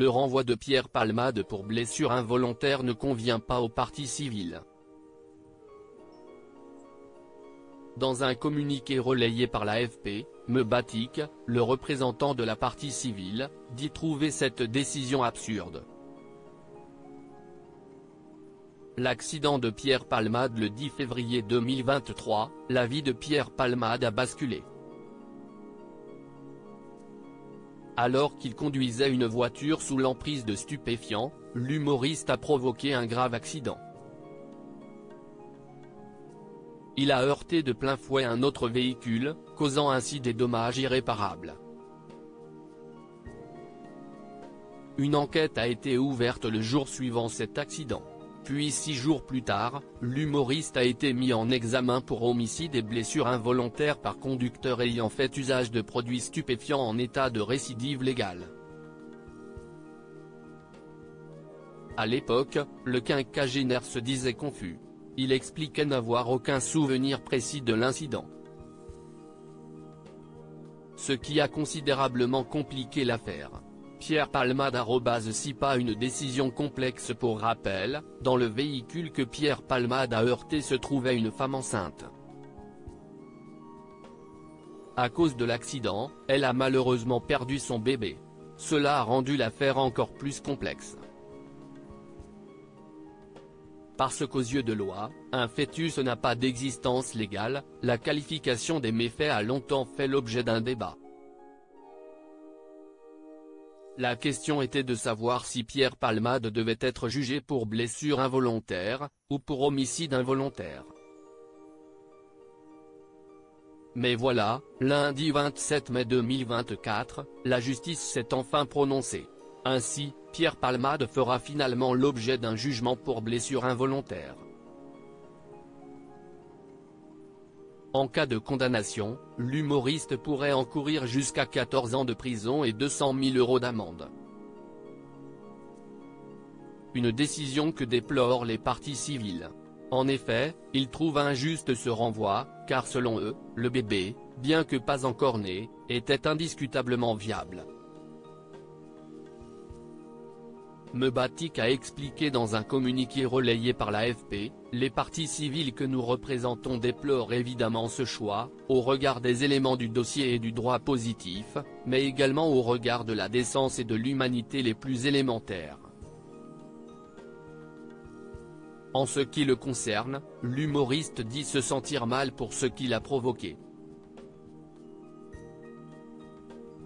le renvoi de Pierre Palmade pour blessure involontaire ne convient pas aux parties civiles. Dans un communiqué relayé par l'AFP, Mebatik, le représentant de la partie civile, dit trouver cette décision absurde. L'accident de Pierre Palmade le 10 février 2023, la vie de Pierre Palmade a basculé. Alors qu'il conduisait une voiture sous l'emprise de stupéfiants, l'humoriste a provoqué un grave accident. Il a heurté de plein fouet un autre véhicule, causant ainsi des dommages irréparables. Une enquête a été ouverte le jour suivant cet accident. Puis 6 jours plus tard, l'humoriste a été mis en examen pour homicide et blessure involontaire par conducteur ayant fait usage de produits stupéfiants en état de récidive légale. À l'époque, le quinquagénaire se disait confus. Il expliquait n'avoir aucun souvenir précis de l'incident. Ce qui a considérablement compliqué l'affaire. Pierre Palmade @si pas une décision complexe. Pour rappel, dans le véhicule que Pierre Palmade a heurté se trouvait une femme enceinte. À cause de l'accident, elle a malheureusement perdu son bébé. Cela a rendu l'affaire encore plus complexe. Parce qu'aux yeux de loi, un fœtus n'a pas d'existence légale, la qualification des méfaits a longtemps fait l'objet d'un débat. La question était de savoir si Pierre Palmade devait être jugé pour blessure involontaire, ou pour homicide involontaire. Mais voilà, lundi 27 mai 2024, la justice s'est enfin prononcée. Ainsi, Pierre Palmade fera finalement l'objet d'un jugement pour blessure involontaire. En cas de condamnation, l'humoriste pourrait encourir jusqu'à 14 ans de prison et 200 000 € d'amende. Une décision que déplorent les parties civiles. En effet, ils trouvent injuste ce renvoi, car selon eux, le bébé, bien que pas encore né, était indiscutablement viable. Mebatik a expliqué dans un communiqué relayé par l'AFP, les parties civiles que nous représentons déplorent évidemment ce choix, au regard des éléments du dossier et du droit positif, mais également au regard de la décence et de l'humanité les plus élémentaires. En ce qui le concerne, l'humoriste dit se sentir mal pour ce qu'il a provoqué.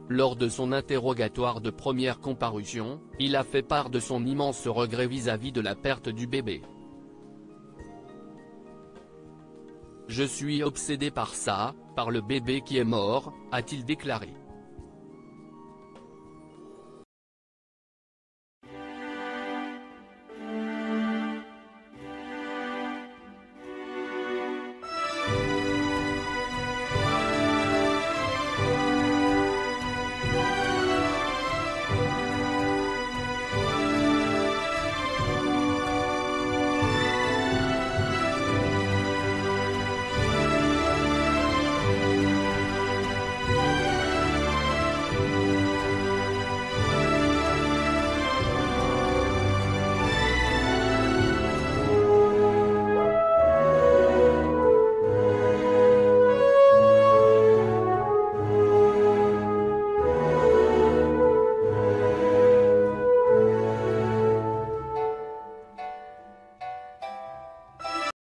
Lors de son interrogatoire de première comparution, il a fait part de son immense regret vis-à-vis de la perte du bébé. « Je suis obsédé par ça, par le bébé qui est mort », a-t-il déclaré.